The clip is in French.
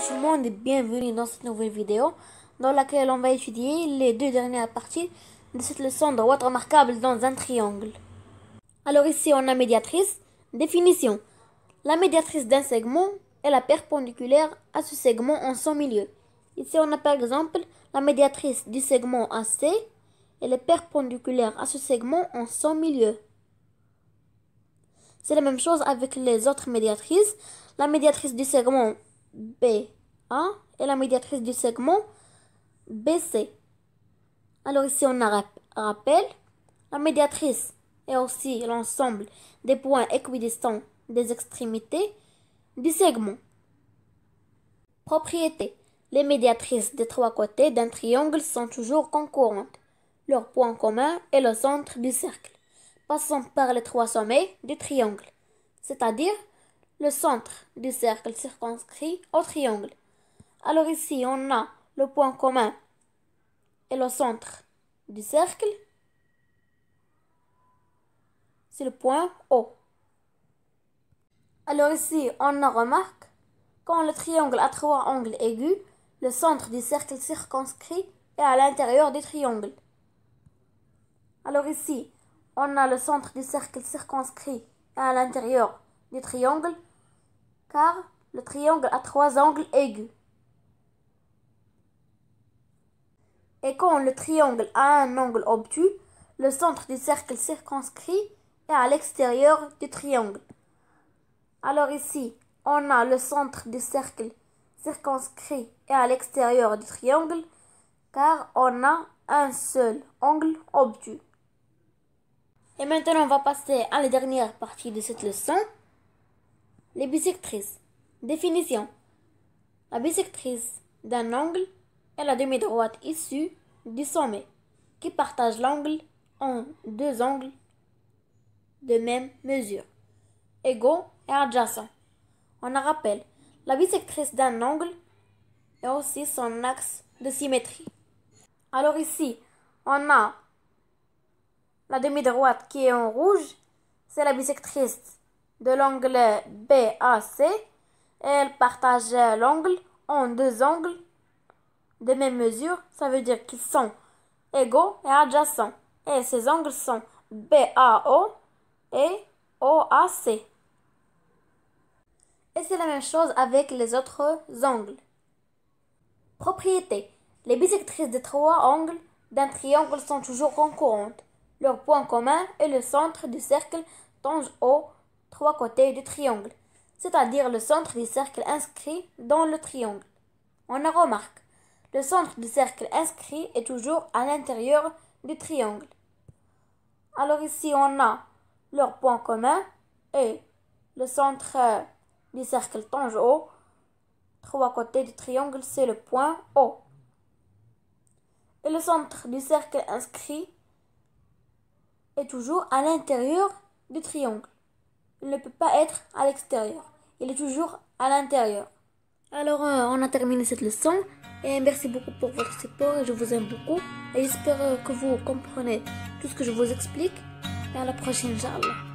tout le monde et bienvenue dans cette nouvelle vidéo dans laquelle on va étudier les deux dernières parties de cette leçon de droite remarquable dans un triangle. Alors ici on a médiatrice. Définition. La médiatrice d'un segment est la perpendiculaire à ce segment en son milieu. Ici on a par exemple la médiatrice du segment AC. Elle est perpendiculaire à ce segment en son milieu. C'est la même chose avec les autres médiatrices. La médiatrice du segment BA et la médiatrice du segment BC. Alors ici on a rappel. La médiatrice est aussi l'ensemble des points équidistants des extrémités du segment. Propriété. Les médiatrices des trois côtés d'un triangle sont toujours concurrentes. Leur point commun est le centre du cercle, passant par les trois sommets du triangle, c'est-à-dire le centre du cercle circonscrit au triangle. Alors ici, on a le point commun et le centre du cercle, c'est le point O. Alors ici, on a remarque, quand le triangle a trois angles aigus, le centre du cercle circonscrit est à l'intérieur du triangle. Alors ici, on a le centre du cercle circonscrit à l'intérieur du triangle, car le triangle a trois angles aigus. Et quand le triangle a un angle obtus, le centre du cercle circonscrit est à l'extérieur du triangle. Alors ici, on a le centre du cercle circonscrit est à l'extérieur du triangle, car on a un seul angle obtus. Et maintenant, on va passer à la dernière partie de cette leçon, les bisectrices. Définition. La bisectrice d'un angle est la demi-droite issue du sommet, qui partage l'angle en deux angles de même mesure, égaux et adjacents. On en rappelle, la bisectrice d'un angle est aussi son axe de symétrie. Alors ici, on a la demi-droite qui est en rouge, c'est la bisectrice de l'angle BAC. Elle partage l'angle en deux angles de même mesure, ça veut dire qu'ils sont égaux et adjacents. Et ces angles sont BAO et OAC. Et c'est la même chose avec les autres angles. Propriété. Les bisectrices des trois angles d'un triangle sont toujours concurrentes. Leur point commun est le centre du cercle tangent aux trois côtés du triangle, c'est-à-dire le centre du cercle inscrit dans le triangle. On en remarque, le centre du cercle inscrit est toujours à l'intérieur du triangle. Alors ici, on a leur point commun et le centre du cercle tangent aux trois côtés du triangle, c'est le point O. Et le centre du cercle inscrit est toujours à l'intérieur du triangle. Il ne peut pas être à l'extérieur. Il est toujours à l'intérieur. Alors, on a terminé cette leçon. Et merci beaucoup pour votre support. Je vous aime beaucoup. Et j'espère que vous comprenez tout ce que je vous explique. Et à la prochaine, Inch'Allah.